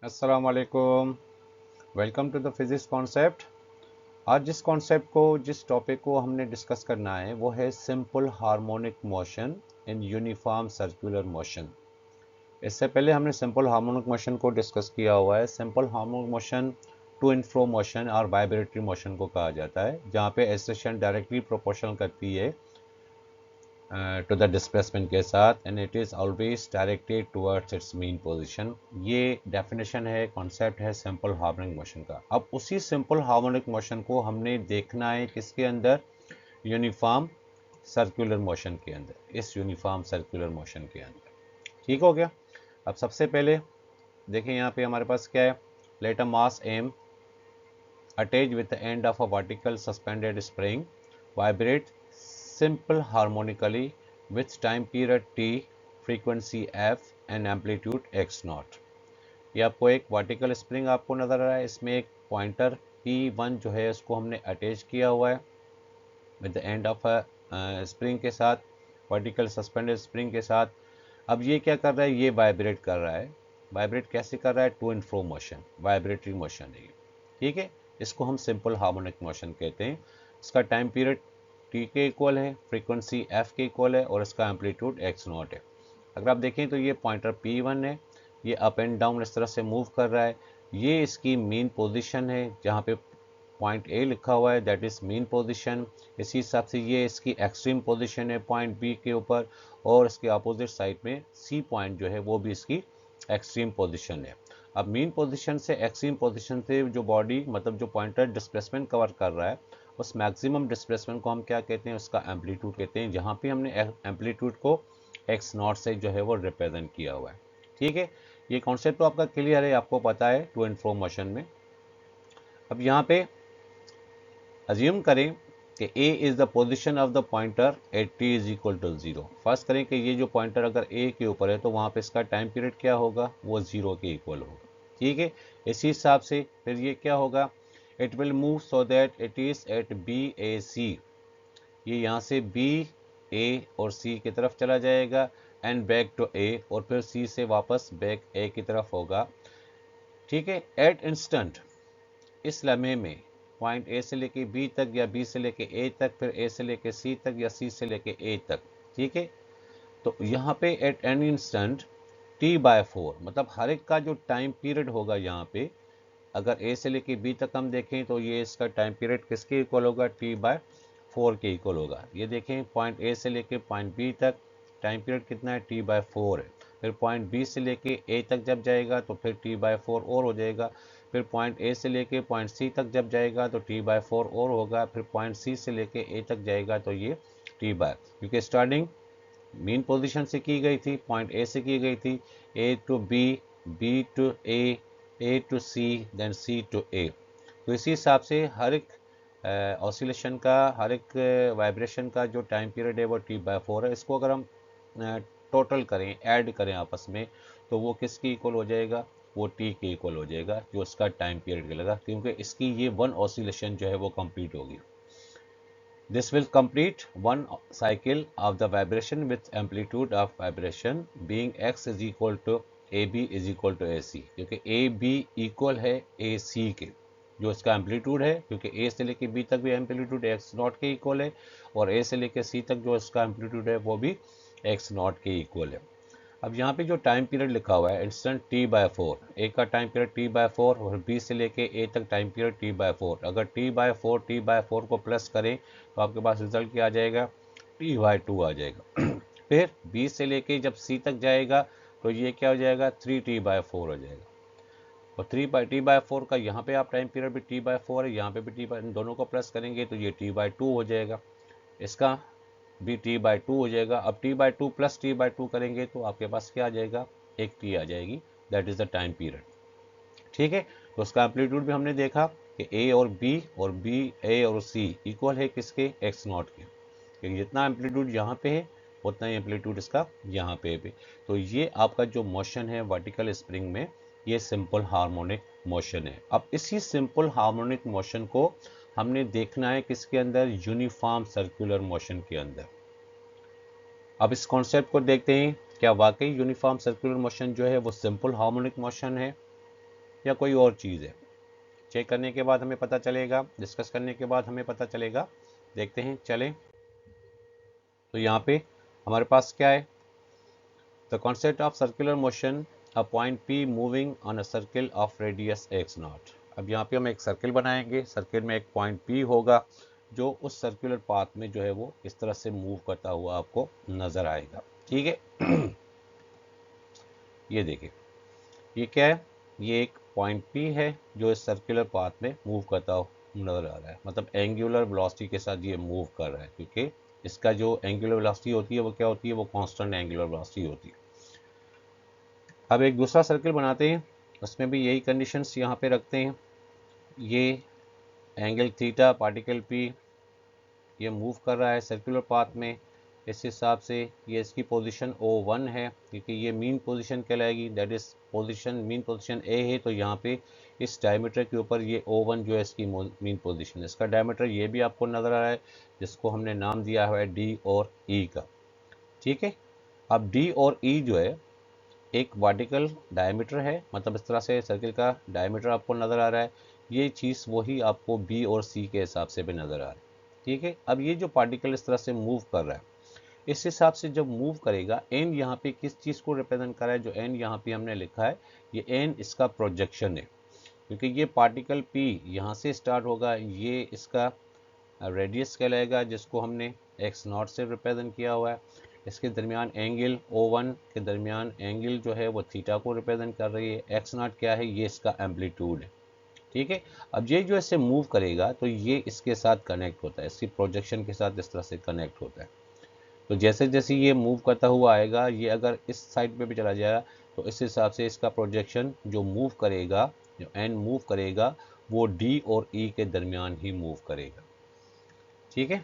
अस्सलाम वालेकुम। Welcome to the physics concept. आज जिस टॉपिक को हमने डिस्कस करना है वो है simple harmonic motion in uniform circular motion. इससे पहले हमने सिंपल हार्मोनिक मोशन को डिस्कस किया हुआ है। Simple harmonic motion to and fro motion और वाइब्रेटरी मोशन को कहा जाता है, जहाँ पे एसएचएम डायरेक्टली प्रोपोर्शनल करती है टू द डिस्प्लेसमेंट के साथ and it is always directed towards it's mean position. ये डेफिनेशन है, कॉन्सेप्ट है सिंपल हार्मोनिक मोशन का। अब उसी सिंपल हार्मोनिक मोशन को हमने देखना है किसके अंदर, यूनिफॉर्म सर्कुलर मोशन के अंदर, इस यूनिफॉर्म सर्कुलर मोशन के अंदर। ठीक हो गया। अब सबसे पहले देखें यहाँ पे हमारे पास क्या है। Let a mass M attached with the end of a vertical suspended spring vibrate simple harmonically with time period t, frequency f and amplitude x naught। ये आपको एक वर्टिकल स्प्रिंग आपको नजर आ रहा है। इसमें एक पॉइंटर P1 जो है उसको हमने अटैच किया हुआ है with the end of spring के साथ, वर्टिकल सस्पेंडेड स्प्रिंग के साथ। अब ये क्या कर रहा है, ये वाइब्रेट कर रहा है। वाइब्रेट कैसे कर रहा है, to and fro motion, vibratory motion है ये। ठीक है, इसको हम सिंपल हार्मोनिक मोशन कहते हैं। इसका टाइम पीरियड टी के इक्वल है, फ्रीक्वेंसी एफ के इक्वल है और इसका एम्पलीट्यूड एक्स नॉट है। अगर आप देखें तो ये पॉइंटर P1 है, ये अप एंड डाउन इस तरह से मूव कर रहा है। ये इसकी मेन पोजीशन है, जहाँ पे पॉइंट ए लिखा हुआ है, दैट इज मेन पोजीशन। इसी हिसाब से ये इसकी एक्सट्रीम पोजीशन है पॉइंट बी के ऊपर, और इसके अपोजिट साइड में सी पॉइंट जो है वो भी इसकी एक्सट्रीम पोजीशन है। अब मेन पोजीशन से एक्सट्रीम पोजीशन से जो बॉडी, मतलब जो पॉइंटर डिस्प्लेसमेंट कवर कर रहा है, उस मैक्सिमम डिस्प्लेसमेंट को हम क्या कहते हैं, उसका एम्पलीट्यूड कहते हैं। जहाँ पे हमने एम्पलीट्यूड को एक्स नॉट से जो है वो रिप्रेजेंट किया हुआ है। ठीक है, ये कॉन्सेप्ट तो आपका क्लियर है, आपको पता है टू एंड फ्रो मोशन में। अब यहाँ पे अज्यूम करें कि A is the position of the pointer at t is equal to 0। First करें कि ये जो पॉइंटर अगर A के ऊपर है तो वहाँ पे इसका टाइम पीरियड क्या होगा, वो 0 के इक्वल होगा। ठीक है, इसी हिसाब से फिर ये क्या होगा, it will move so that it is at BAC। ये यहाँ से B, A और C की तरफ चला जाएगा एंड बैक टू A, और फिर C से वापस बैक A की तरफ होगा। ठीक है, एट इंस्टेंट, इस लम्हे में पॉइंट ए से लेके बी तक या बी से लेके ए तक, फिर ए से लेके सी तक या सी से लेके ए तक। ठीक है, तो यहाँ पे एट एनी इंस्टेंट T/4, मतलब हर एक का जो टाइम पीरियड होगा यहाँ पे, अगर ए से लेके बी तक हम देखें तो ये इसका टाइम पीरियड किसके इक्वल होगा, T/4 के इक्वल होगा। ये देखें पॉइंट ए से लेके पॉइंट बी तक टाइम पीरियड कितना है, T/4 है। फिर पॉइंट बी से लेके ए तक जब जाएगा तो फिर T/4 और हो जाएगा। फिर पॉइंट ए से लेके पॉइंट सी तक जब जाएगा तो T/4 और होगा। फिर पॉइंट सी से लेके ए तक जाएगा तो ये क्योंकि स्टार्टिंग मेन पोजीशन से की गई थी, पॉइंट ए से की गई थी, A to B, B to A to C, then C to A. तो इसी हिसाब से हर एक ऑसिलेशन का, हर एक वाइब्रेशन का जो टाइम पीरियड है वो T/4 है। इसको अगर हम टोटल करें, ऐड करें आपस में, तो वो किसकी इक्वल हो जाएगा, वो टी के इक्वल हो जाएगा, जो उसका टाइम पीरियड लगेगा, क्योंकि इसकी ये वन ऑसिलेशन जो है वो कंप्लीट होगी। This will complete one cycle of the vibration with amplitude of vibration being X is equal to A B is equal to A C, क्योंकि ए बी इक्वल है ए सी के, जो इसका एम्पलीट्यूड है, क्योंकि ए से लेके बी तक भी एम्पलीट्यूड एक्स नॉट के इक्वल है, और ए से लेके सी तक जो इसका एम्पलीट्यूड है वो भी एक्स नॉट के इक्वल है। अब यहाँ पे जो टाइम पीरियड लिखा हुआ है इंस्टेंट T/4, ए का टाइम पीरियड T/4 और बी से लेके ए तक टाइम पीरियड T/4। अगर T/4 को प्लस करें तो आपके पास रिजल्ट क्या आ जाएगा, T/2 आ जाएगा। फिर बी से लेके जब सी तक जाएगा तो ये क्या हो जाएगा, 3T/4 हो जाएगा। और T/4 का यहाँ पे आप टाइम पीरियड भी T/4 है, यहाँ पे भी इन दोनों को प्लस करेंगे तो ये T/2 हो जाएगा, इसका भी T/2 हो जाएगा। अब T/2 प्लस T/2 करेंगे तो आपके पास क्या आ जाएगा, एक T आ जाएगी, that is the time period. ठीक है, तो उसका एम्पलीट्यूड भी हमने देखा कि A और B A और C इक्वल है किसके, एक्स नॉट के, क्योंकि जितना एम्पलीट्यूड यहाँ पे है उतना ही एम्पलीट्यूड इसका यहाँ पे भी। तो ये आपका जो मोशन है वर्टिकल स्प्रिंग में, ये सिंपल हार्मोनिक मोशन है। अब इसी सिंपल हार्मोनिक मोशन को हमने देखना है किसके अंदर, यूनिफॉर्म सर्कुलर मोशन के अंदर। अब इस कॉन्सेप्ट को देखते हैं, क्या वाकई यूनिफॉर्म सर्कुलर मोशन जो है वो सिंपल हार्मोनिक मोशन है। या कोई और चीज़ है। चेक करने के बाद हमें पता चलेगा, डिस्कस करने के बाद हमें पता चलेगा। देखते हैं, चलें। तो यहाँ पे हमारे पास क्या है, the concept of circular motion, a point P moving on a circle of radius x not. अब यहाँ पे हम एक सर्किल बनाएंगे, सर्किल में एक पॉइंट पी होगा जो उस सर्कुलर पाथ में जो है वो इस तरह से मूव करता हुआ आपको नजर आएगा। ठीक है। ये देखिए, ये क्या है, ये एक पॉइंट पी है जो इस सर्कुलर पाथ में मूव करता नजर आ रहा है, मतलब एंगुलर वेलोसिटी के साथ ये मूव कर रहा है, क्योंकि इसका जो एंगुलर वेलोसिटी होती है वो क्या होती है, वो कांस्टेंट एंगुलर वेलोसिटी होती है। अब एक दूसरा सर्किल बनाते हैं, उसमें भी यही कंडीशंस यहाँ पे रखते हैं। ये एंगल थीटा, पार्टिकल पी ये मूव कर रहा है सर्कुलर पाथ में। इस हिसाब से ये इसकी पोजीशन O1 है, क्योंकि ये मीन पोजीशन कहलाएगी, that is position, mean position A है, तो यहाँ पे इस डायमीटर के ऊपर ये O1 जो है इसकी मीन पोजीशन। इसका डायमीटर ये भी आपको नज़र आ रहा है, जिसको हमने नाम दिया हुआ है D और E का। ठीक है, अब D और E जो है एक वर्टिकल डायमीटर है, मतलब इस तरह से सर्किल का डायमीटर आपको नज़र आ रहा है। ये चीज़ वही आपको बी और सी के हिसाब से भी नज़र आ रहा है। ठीक है, अब ये जो पार्टिकल इस तरह से मूव कर रहा है, इस हिसाब से जब मूव करेगा, एन यहाँ पे किस चीज़ को रिप्रेजेंट कर रहा है, जो एन यहाँ पे हमने लिखा है, ये एन इसका प्रोजेक्शन है, क्योंकि ये पार्टिकल पी यहाँ से स्टार्ट होगा, ये इसका रेडियस कहलाएगा, जिसको हमने एक्स नॉट से रिप्रेजेंट किया हुआ है। इसके दरमियान एंगल O1 के दरमियान एंगल जो है वो थीटा को रिप्रेजेंट कर रही है। एक्स नॉट क्या है, ये इसका एम्पलीट्यूड है। ठीक है, अब ये जो ऐसे मूव करेगा तो ये इसके साथ कनेक्ट होता है, इसकी प्रोजेक्शन के साथ इस तरह से कनेक्ट होता है। तो जैसे जैसे ये मूव करता हुआ आएगा, ये अगर इस साइड पे भी चला जाएगा तो इस हिसाब से इसका प्रोजेक्शन जो मूव करेगा, जो एन मूव करेगा, वो डी और ई के दरमियान ही मूव करेगा। ठीक है,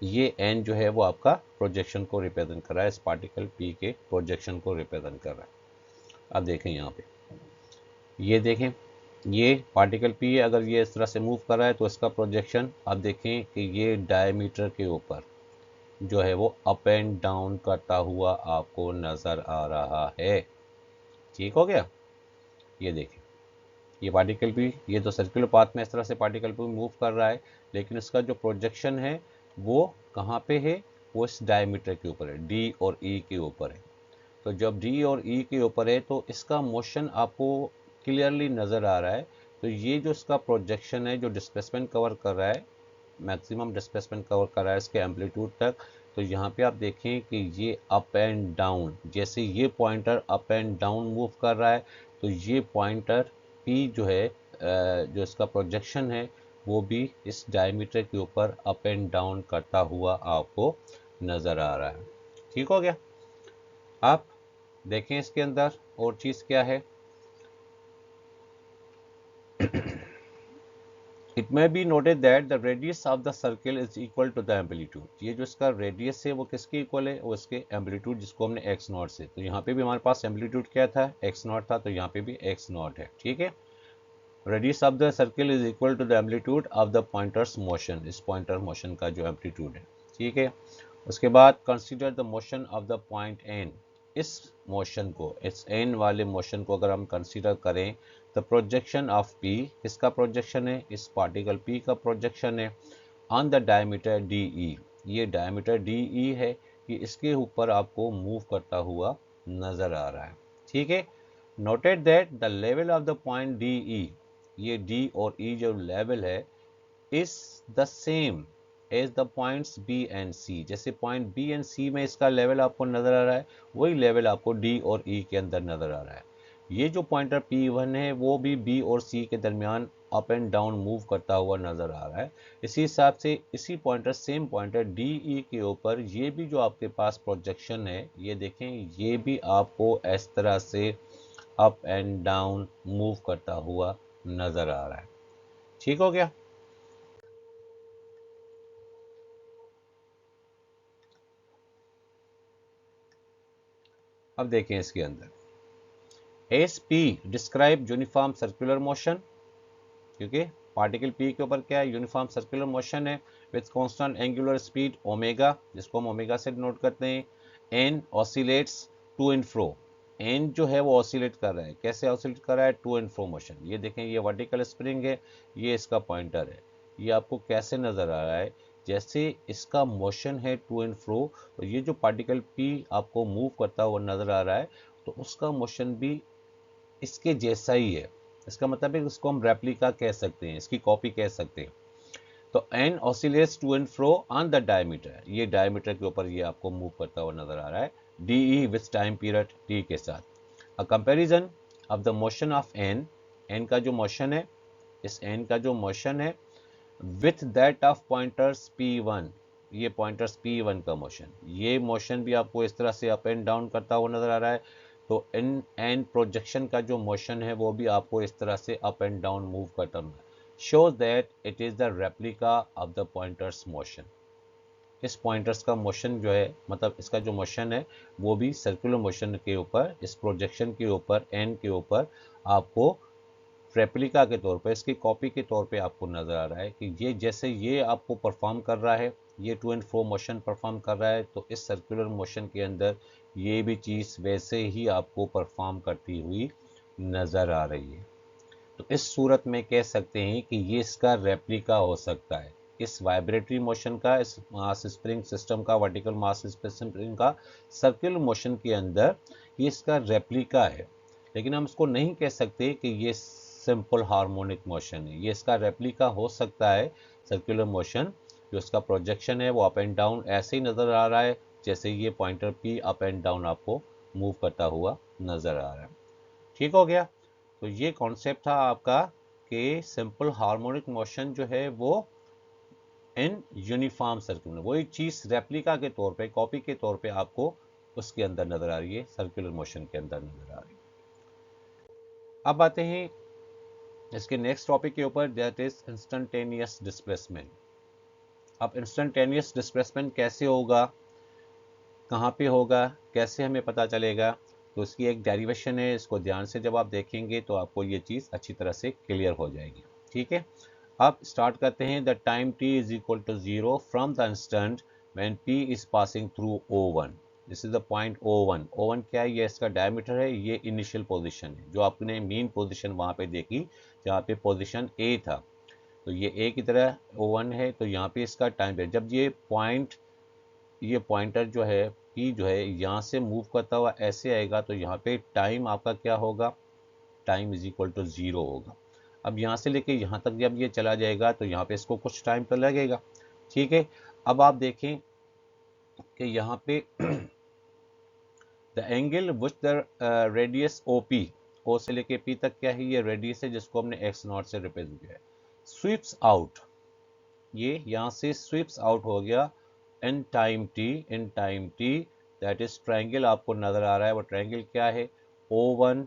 ये एन जो है वो आपका प्रोजेक्शन को रिप्रेजेंट कर रहा है, इस पार्टिकल पी के प्रोजेक्शन को रिप्रेजेंट कर रहा है। अब देखें यहाँ पे, ये देखें, ये पार्टिकल पी है, अगर ये इस तरह से मूव कर रहा है तो इसका प्रोजेक्शन आप देखें कि ये डायमीटर के ऊपर जो है वो अप एंड डाउन करता हुआ आपको नज़र आ रहा है। ठीक हो गया, ये देखें, ये पार्टिकल भी, ये तो सर्कुलर पाथ में इस तरह से पार्टिकल भी मूव कर रहा है, लेकिन इसका जो प्रोजेक्शन है वो कहाँ पे है, वो इस डायमीटर के ऊपर है, डी और ई के ऊपर है। तो जब डी और ई के ऊपर है तो इसका मोशन आपको क्लियरली नज़र आ रहा है। तो ये जो इसका प्रोजेक्शन है, जो डिस्प्लेसमेंट कवर कर रहा है, मैक्सिमम डिस्प्लेसमेंट कवर कर रहा है इसके एम्पलीट्यूड तक, तो यहाँ पे आप देखें कि ये अप एंड डाउन, जैसे ये pointer up and down move कर रहा है, तो ये पॉइंटर पी जो है, जो इसका प्रोजेक्शन है, वो भी इस डायमीटर के ऊपर अप एंड डाउन करता हुआ आपको नज़र आ रहा है। ठीक हो गया। आप देखें इसके अंदर और चीज़ क्या है, it may be noted that the radius of the circle is equal to the amplitude. ये जो इसका रेडियस है वो किसके इक्वल है, वो इसके एम्पलीट्यूड, जिसको हमने एक्स नॉट से, तो यहाँ पे भी हमारे पास एम्पलीट्यूड क्या था, एक्स नॉट था, तो यहाँ पे भी एक्स नॉट है। ठीक है, radius of the circle is equal to the amplitude of the pointer's motion, इस पॉइंटर मोशन का जो एम्पलीट्यूड है। ठीक है, उसके बाद consider the motion of the point N, इस मोशन को, इस एन वाले मोशन को अगर हम कंसीडर करें, द प्रोजेक्शन ऑफ पी, किसका प्रोजेक्शन है, इस पार्टिकल पी का प्रोजेक्शन है, on the diameter D E, ये डायमीटर डी ई है, ये इसके ऊपर आपको मूव करता हुआ नजर आ रहा है। ठीक है, noted that the level of the point D E, ये डी और ई जो लेवल है, is the same as the points B and C, जैसे पॉइंट बी एंड सी में इसका लेवल आपको नजर आ रहा है, वही लेवल आपको डी और ई के अंदर नजर आ रहा है। ये जो पॉइंटर P1 है वो भी बी और सी के दरमियान अप एंड डाउन मूव करता हुआ नजर आ रहा है। इसी हिसाब से इसी pointer, same pointer D E के ऊपर ये भी जो आपके पास प्रोजेक्शन है, ये देखें, ये भी आपको इस तरह से अप एंड डाउन मूव करता हुआ नजर आ रहा है। ठीक हो गया। अब देखें इसके अंदर, S P describe uniform circular motion, क्योंकि पार्टिकल पी के ऊपर क्या है, यूनिफॉर्म सर्कुलर मोशन है, with constant angular speed omega, जिसको हम ओमेगा से डिनोट करते हैं, N oscillates to and fro, N जो है वो ऑसिलेट कर रहा है। कैसे ऑसिलेट कर रहा है? To and fro motion. ये देखें, ये वर्टिकल स्प्रिंग है, ये इसका पॉइंटर है। ये आपको कैसे नज़र आ रहा है? जैसे इसका मोशन है टू एंड फ्रो, तो ये जो पार्टिकल पी आपको मूव करता हुआ नज़र आ रहा है, तो उसका मोशन भी इसके जैसा ही है। इसका मतलब है इसको हम रेप्लिका कह सकते हैं, इसकी कॉपी कह सकते हैं। तो N oscillates to and fro on the diameter. ये डायमीटर के ऊपर ये आपको मूव करता हुआ नजर आ रहा है, D E with time period T के साथ। A comparison of the motion of N, N का जो मोशन है, इस एन का जो मोशन है with that of pointers P1, ये पॉइंटर्स P1 का मोशन, ये मोशन भी आपको इस तरह से अप एंड डाउन करता हुआ नजर आ रहा है। तो इन एन प्रोजेक्शन का जो मोशन है वो भी आपको इस तरह से अप एंड डाउन मूव करता हुआ, shows that it is the replica of the pointer's motion। इस पॉइंटर्स का मोशन जो है, मतलब इसका जो मोशन है वो भी सर्कुलर मोशन के ऊपर, इस प्रोजेक्शन के ऊपर, एन के ऊपर आपको रेप्लिका के तौर पर, इसकी कॉपी के तौर पे आपको नज़र आ रहा है कि ये जैसे ये आपको परफॉर्म कर रहा है, ये to and fro motion perform कर रहा है, तो इस सर्कुलर मोशन के अंदर ये भी चीज़ वैसे ही आपको परफॉर्म करती हुई नज़र आ रही है। तो इस सूरत में कह सकते हैं कि ये इसका रेप्लिका हो सकता है, इस वाइब्रेटरी मोशन का, इस मास स्प्रिंग सिस्टम का, वर्टिकल मास स्प्रिंग का सर्कुलर मोशन के अंदर ये इसका रेप्लिका है। लेकिन हम इसको नहीं कह सकते कि ये सिंपल हार्मोनिक मोशन है। ये इसका रेप्लिका हो सकता है सर्कुलर मोशन, जो इसका प्रोजेक्शन है वो अप एंड डाउन ऐसे ही नज़र आ रहा है जैसे ये pointer P up and down आपको मूव करता हुआ नज़र आ रहा है। ठीक हो गया? तो ये कॉन्सेप्ट था आपका कि सिंपल हार्मोनिक मोशन जो है वो इन यूनिफॉर्म सर्कुलर, वही चीज रेप्लिका के तौर पे, कॉपी के तौर पे आपको उसके अंदर नजर आ रही है, सर्कुलर मोशन के अंदर नजर आ रही है। अब आते हैं इसके नेक्स्ट टॉपिक के ऊपर, दैट इज इंस्टेंटेनियस डिस्प्लेसमेंट। अब इंस्टेंटेनियस डिस्प्लेसमेंट कैसे होगा, कहाँ पे होगा, कैसे हमें पता चलेगा? तो इसकी एक डेरिवेशन है, इसको ध्यान से जब आप देखेंगे तो आपको ये चीज़ अच्छी तरह से क्लियर हो जाएगी। ठीक है, अब स्टार्ट करते हैं। The time t is equal to 0 from the instant when p is passing through O1। This is the point O1। O1 क्या है? ये इसका डायमीटर है, ये इनिशियल पोजीशन है जो आपने मेन पोजीशन वहाँ पे देखी, जहाँ पे पोजीशन A था। तो ये A की तरह O1 है, तो यहाँ पे इसका टाइम है जब ये पॉइंटर जो है P जो है यहाँ से मूव करता हुआ ऐसे आएगा, तो यहाँ पे टाइम आपका क्या होगा? टाइम इज इक्वल टू 0 होगा। अब यहाँ से लेके यहाँ तक जब ये चला जाएगा तो यहाँ पे इसको कुछ टाइम तो लगेगा। ठीक है, अब आप देखें कि यहाँ पे the angle which the radius OP, O से लेके P तक क्या है? ये रेडियस है जिसको हमने x0 से रिप्रेजेंट किया है। स्वीप्स आउट, ये यहाँ से स्वीप्स आउट हो गया in time t, that is triangle आपको नजर आ रहा है। वो ट्रायंगल क्या है? O1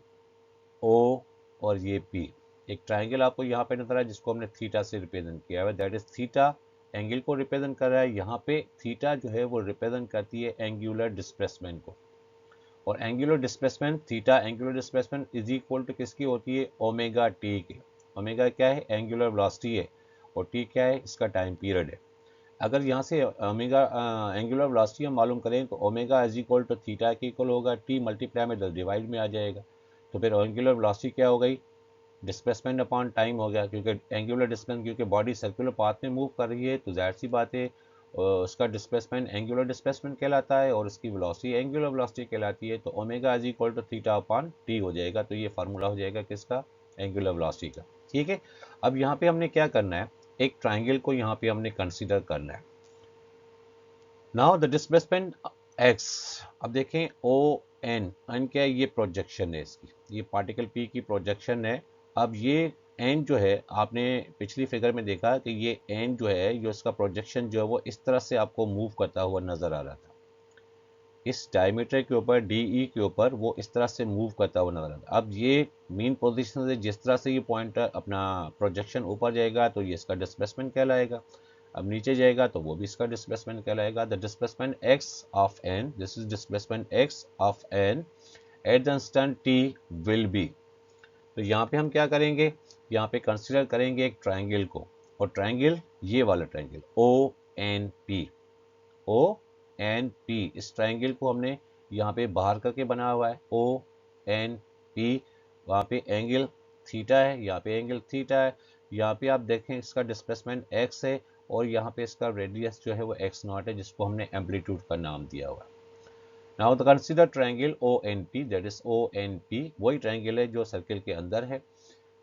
O और ये P, एक ट्रायंगल आपको यहाँ पे नजर आ रहा है जिसको हमने थीटा से रिप्रेजेंट किया है, दैट इज थीटा एंगल को रिप्रेजेंट कर रहा है। यहाँ पे थीटा जो है वो रिप्रेजेंट करती है एंगुलर डिस्प्लेसमेंट को, और angular displacement theta, angular displacement is equal to किसकी होती है? ओमेगा टी के। ओमेगा क्या है? एंगुलर वेलोसिटी है, और टी क्या है? इसका टाइम पीरियड है। अगर यहाँ से ओमेगा एंगुलर वेलोसिटी हम मालूम करें तो omega is equal to theta के इक्वल होगा, टी मल्टीप्लाई में डिवाइड में आ जाएगा। तो फिर एंगुलर वेलोसिटी क्या हो गई? डिस्प्लेसमेंट अपॉन टाइम हो गया, क्योंकि एंगुलर डिस्प्लेसमेंट, क्योंकि बॉडी सर्कुलर पाथ में मूव कर रही है तो जाहिर सी बात है उसका डिस्प्लेसमेंट एंगुलर डिस्प्लेसमेंट कहलाता है, और इसकी वेलोसिटी एंगुलर वेलोसिटी कहलाती है। तो omega is equal to theta upon t हो जाएगा। तो ये फार्मूला हो जाएगा किसका? एंगुलर वेलोसिटी का। ठीक है, अब यहाँ पे हमने क्या करना है? एक ट्राइंगल को यहाँ पे हमने कंसिडर करना है। नाउ द डिस्प्लेसमेंट एक्स, अब देखें ओ एन, एन क्या है? ये प्रोजेक्शन है इसकी, ये पार्टिकल पी की प्रोजेक्शन है। अब ये एन जो है, आपने पिछली फिगर में देखा कि ये एन जो है, ये उसका प्रोजेक्शन जो है वो इस तरह से आपको मूव करता हुआ नजर आ रहा था, इस डायमीटर के ऊपर डी के ऊपर वो इस तरह से मूव करता हुआ नजर आ रहा था। अब ये मेन पोजीशन से जिस तरह से ये पॉइंटर अपना प्रोजेक्शन ऊपर जाएगा तो ये इसका डिस्प्लेसमेंट कहलाएगा, अब नीचे जाएगा तो वो भी इसका डिस्प्लेसमेंट कहलाएगा। The displacement x of n, this is displacement x of n at the instant t will be. तो यहाँ पे हम क्या करेंगे? यहाँ पे कंसिडर करेंगे एक ट्राइंगल को, और ट्राइंगल ये वाला triangle O N P, O N P, इस ट्राइंगल को हमने यहाँ पे बाहर करके बना हुआ है ओ एन पी, वहाँ पे एंगल थीटा है, यहाँ पे एंगल थीटा है, यहाँ पे आप देखें इसका डिस्प्लेसमेंट एक्स है और यहाँ पे इसका रेडियस जो है वो एक्स नॉट है, जिसको हमने एम्पलीट्यूड का नाम दिया हुआ है। Now the consider triangle O N P, that is O N P वही ट्रायंगल है जो सर्किल के अंदर है,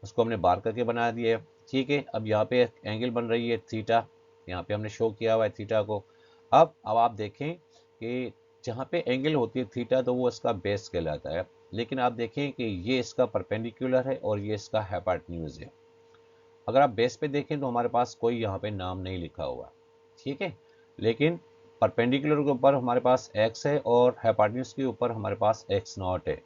उसको हमने बार करके बना दिया है। ठीक है, अब यहाँ पे एंगल बन रही है थीटा, यहाँ पे हमने शो किया हुआ है थीटा को। अब आप देखें कि जहाँ पे एंगल होती है थीटा तो वो इसका बेस कहलाता है, लेकिन आप देखें कि ये इसका परपेंडिकुलर है और ये इसका हाइपोटेन्यूज है। अगर आप बेस पे देखें तो हमारे पास कोई यहाँ पे नाम नहीं लिखा हुआ, ठीक है, लेकिन परपेंडिकुलर के ऊपर हमारे पास x है और हाइपोटेन्यूज के ऊपर हमारे पास x नॉट है।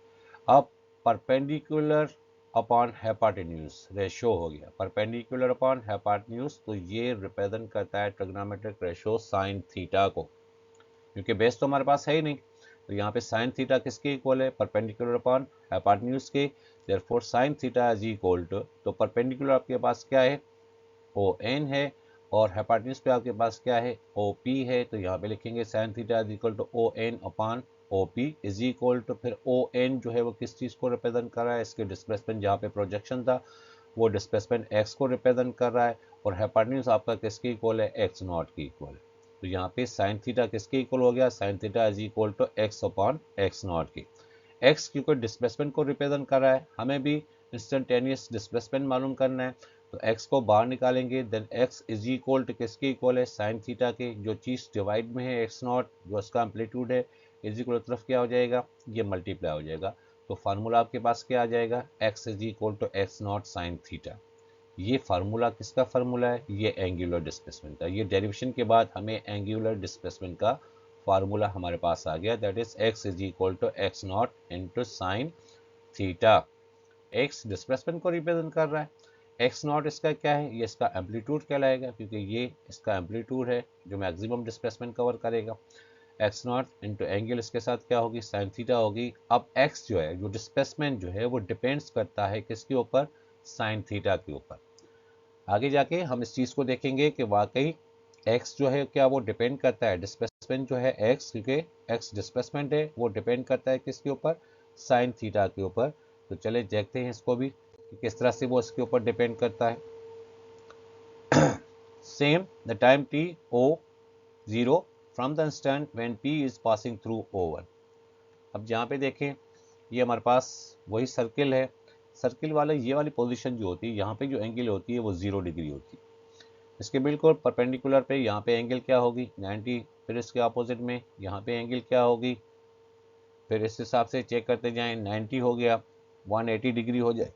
अब परपेंडिकुलर अपॉन हाइपोटेन्यूज रेशो हो गया, परपेंडिकुलर अपॉन हाइपोटेन्यूज, तो ये रिप्रेजेंट करता है ट्रिग्नोमेट्रिक रेशो साइन थीटा को, क्योंकि बेस तो हमारे पास है ही नहीं। तो यहाँ पे साइन थीटा किसके इक्वल है, परपेंडिकुलर अपॉन हाइपोटेन्यूज के, therefore sine theta is equal to, तो परपेंडिकुलर आपके पास क्या है, ओ एन है, और हाइपोटेन्यूज पे आपके पास क्या है, ओ पी है। तो यहाँ पे लिखेंगे sine theta is equal to O N upon O P is equal to, फिर ओ एन जो है वो किस चीज़ को रिप्रेजेंट कर रहा है, इसके डिस्प्लेसमेंट जहाँ पे प्रोजेक्शन था वो डिस्प्लेसमेंट एक्स को रिप्रेजेंट कर रहा है, और हाइपोटेन्यूज आपका किसके इक्वल है, एक्स नॉट की इक्वल है। तो यहाँ पे साइन थीटा किसके इक्वल हो गया, sine theta is equal to x upon x not की। एक्स क्योंकि डिस्प्लेसमेंट को रिप्रेजेंट कर रहा है, हमें भी इंस्टेंटेनियस डिस्प्लेसमेंट मालूम करना है, तो x को बाहर निकालेंगे, then x is equal to किसके इक्वल है, साइन थीटा के, जो चीज़ डिवाइड में है x नॉट जो उसका एम्पलीट्यूड है, इज इक्वल तरफ क्या हो जाएगा, ये मल्टीप्लाई हो जाएगा। तो फार्मूला आपके पास क्या आ जाएगा, x is equal to x not sine theta. ये फार्मूला किसका फार्मूला है, ये एंगुलर डिस्प्लेसमेंट का। ये डेरिवेशन के बाद हमें एंगुलर डिस्प्लेसमेंट का फार्मूला हमारे पास आ गया, that is x is equal to x not into sine theta. x displacement को रिप्रेजेंट कर रहा है, एक्स नॉट इसका क्या है, ये इसका एम्पलीट्यूड कहलाएगा, क्योंकि ये इसका एम्पलीट्यूड है जो मैक्सिमम डिस्प्लेसमेंट कवर करेगा। एक्स नॉट इंटू एंगल इसके साथ क्या होगी, साइन थीटा होगी। अब एक्स जो है, जो डिस्प्लेसमेंट जो है वो डिपेंड्स करता है किसके ऊपर, साइन थीटा के ऊपर। आगे जाके हम इस चीज़ को देखेंगे कि वाकई एक्स जो है क्या वो डिपेंड करता है, डिस्प्लेसमेंट जो है एक्स, क्योंकि एक्स डिस्प्लेसमेंट है वो डिपेंड करता है किसके ऊपर, साइन थीटा के ऊपर। तो चले देखते हैं इसको भी कि किस तरह से वो इसके ऊपर डिपेंड करता है। Same the time t o 0 from the instant when p is passing through O1। अब यहाँ पे देखें ये हमारे पास वही सर्किल है, सर्किल वाला ये वाली पोजीशन जो होती है, यहाँ पे जो एंगल होती है वो 0 डिग्री होती है, इसके बिल्कुल परपेंडिकुलर पे यहाँ पे एंगल क्या होगी 90, फिर इसके अपोजिट में यहाँ पे एंगल क्या होगी, फिर इस हिसाब से चेक करते जाएं, 90 हो गया, 180 डिग्री हो जाए,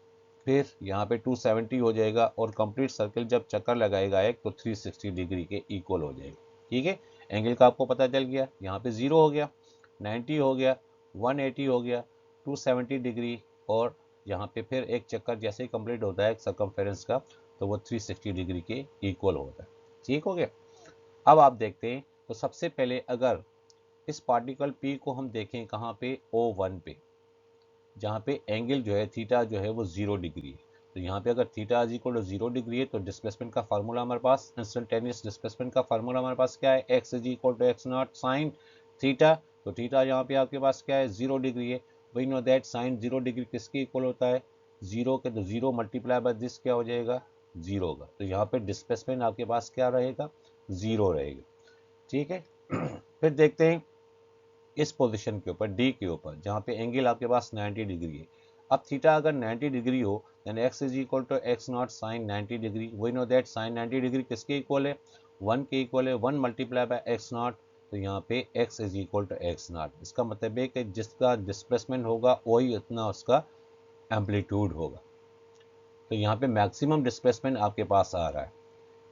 फिर यहाँ पे 270 हो जाएगा, और कंप्लीट सर्किल जब चक्कर लगाएगा एक तो 360 डिग्री के इक्वल हो जाएगा। ठीक है, एंगल का आपको पता चल गया, यहाँ पे 0 हो गया, 90 हो गया, 180 हो गया, 270 डिग्री, और यहाँ पे फिर एक चक्कर जैसे ही कंप्लीट होता है सर्कमफेरेंस का तो वो 360 डिग्री के इक्वल होता है। ठीक हो गया। अब आप देखते हैं, तो सबसे पहले अगर इस पार्टिकल P को हम देखें कहाँ पे, O1 पे, जहाँ पे एंगल जो है थीटा जो है वो 0 डिग्री है। तो यहाँ पे अगर theta is equal to 0 degree है तो डिस्प्लेसमेंट का फार्मूला हमारे पास, इंस्टेंटेनियस डिस्प्लेसमेंट का फार्मूला हमारे पास क्या है, x is equal to x not sine theta. तो थीटा यहाँ पे आपके पास क्या है, 0 डिग्री है। We know that sine 0 degree किसके इक्वल होता है, 0 के, तो 0 मल्टीप्लाई बाय दिस क्या हो जाएगा, 0 होगा। तो यहाँ पे डिस्प्लेसमेंट आपके पास क्या रहेगा, 0 रहेगा। ठीक है। फिर देखते हैं इस पोजीशन के ऊपर डी के ऊपर, जहाँ पे एंगल आपके पास 90 डिग्री है। अब थीटा अगर 90 डिग्री हो then x is equal to x not sine 90 degree. We know that sine 90 degree किसके इक्वल है, 1 के इक्वल है, 1 मल्टीप्लाई बाय एक्स नॉट। तो यहाँ पे x is equal to x not, इसका मतलब है कि जिसका डिस्प्लेसमेंट होगा वही उतना उसका एम्पलीट्यूड होगा। तो यहाँ पे मैक्सिमम डिस्प्लेसमेंट आपके पास आ रहा है,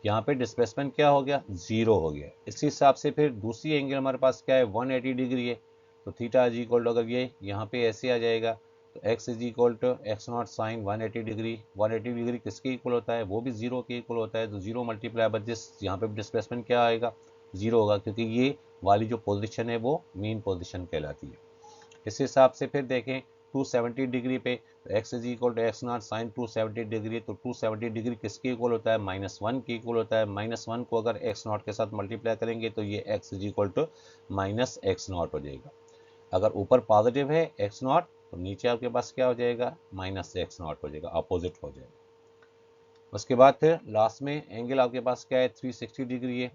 यहाँ पे डिस्प्लेसमेंट क्या हो गया, 0 हो गया। इसी हिसाब से फिर दूसरी एंगल हमारे पास क्या है, 180 डिग्री है। तो थीटा इज इक्वल टू, अगर ये यहाँ पे ऐसे आ जाएगा तो x is equal to x not sine 180 degree. 180 degree किसके इक्वल होता है, वो भी 0 के इक्वल होता है। तो 0 मल्टीप्लाई बाय दिस, यहाँ पे डिस्प्लेसमेंट क्या आएगा, 0 होगा, क्योंकि ये वाली जो पोजिशन है वो मेन पोजिशन कहलाती है। इस हिसाब से फिर देखें 270 डिग्री पे, तो x is equal to x not sine 270 degree. तो 270 डिग्री किसके इक्वल होता है, -1 के इक्वल होता है। -1 को अगर x नॉट के साथ मल्टीप्लाई करेंगे तो ये x is equal to -x not हो जाएगा। अगर ऊपर पॉजिटिव है x नॉट तो नीचे आपके पास क्या हो जाएगा, -x0 हो जाएगा, अपोजिट हो जाएगा। उसके बाद फिर लास्ट में एंगल आपके पास क्या है, 360 डिग्री है।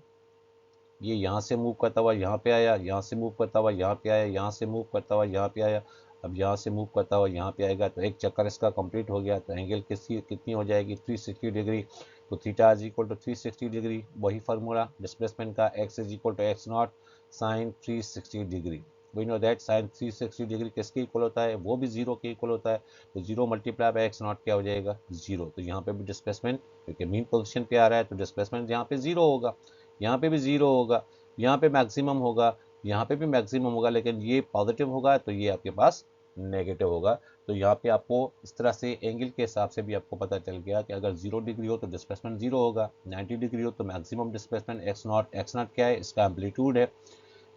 ये यहाँ से मूव करता हुआ यहाँ पे आया, यहाँ से मूव करता हुआ यहाँ पे आया, यहाँ से मूव करता हुआ यहाँ पे आया, अब यहाँ से मूव करता हुआ यहाँ पे आएगा। तो एक चक्कर इसका कंप्लीट हो गया। तो एंगल कितनी हो जाएगी, 360 डिग्री। तो theta is equal to 360 degree. वही फार्मूला डिस्प्लेसमेंट का, x is equal to x0 sine 360 degree. We know that sine 360 degree किसके इक्वल होता है, वो भी जीरो के इक्वल होता है। तो जीरो मल्टीप्लाई बाय x0 क्या हो जाएगा, जीरो। तो यहाँ पे भी डिस्प्लेसमेंट, क्योंकि मीन पोजिशन पे आ रहा है तो डिस्प्लेसमेंट यहाँ पे जीरो होगा, यहाँ पे भी जीरो होगा, यहाँ पे मैक्सिमम होगा, यहाँ पे भी मैक्सिमम होगा, लेकिन ये पॉजिटिव होगा तो ये आपके पास नेगेटिव होगा। तो यहाँ पे आपको इस तरह से एंगल के हिसाब से भी आपको पता चल गया कि अगर 0 डिग्री हो तो डिस्प्लेसमेंट 0 होगा, 90 डिग्री हो तो मैक्सिमम डिस्प्लेसमेंट x0 क्या है, इसका एम्पलीट्यूड है।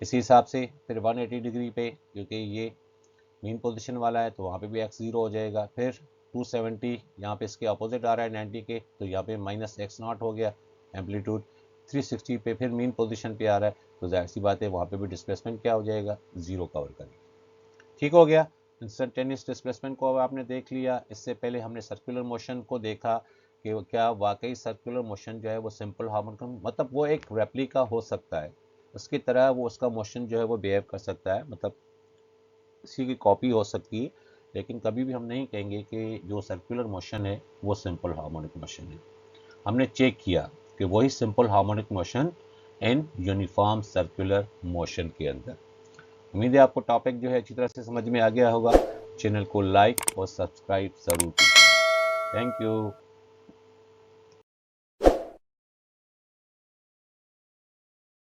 इसी हिसाब से फिर 180 डिग्री पे, क्योंकि ये मीन पोजीशन वाला है तो वहाँ पे भी x0 हो जाएगा। फिर 270 यहाँ पे इसके अपोजिट आ रहा है 90 के, तो यहाँ पे -x0 हो गया एम्पलीट्यूड। 360 पे फिर मीन पोजीशन पे आ रहा है, तो जाहिर सी बात है वहाँ पे भी डिस्प्लेसमेंट क्या हो जाएगा, जीरो कवर करेगा। ठीक हो गया। इंस्टेंटेनियस डिस्प्लेसमेंट को अब आपने देख लिया। इससे पहले हमने सर्कुलर मोशन को देखा कि क्या वाकई सर्कुलर मोशन जो है वो सिंपल हार्मोनिक, मतलब वो एक रेप्लिका हो सकता है, उसकी तरह वो उसका मोशन जो है वो बिहेव कर सकता है, मतलब इसी की कॉपी हो सकती है। लेकिन कभी भी हम नहीं कहेंगे कि जो सर्कुलर मोशन है वो सिंपल हार्मोनिक मोशन है। हमने चेक किया कि वही simple harmonic motion in uniform circular motion के अंदर। उम्मीद है आपको टॉपिक जो है अच्छी तरह से समझ में आ गया होगा। चैनल को लाइक और सब्सक्राइब जरूर कीजिए। Thank you.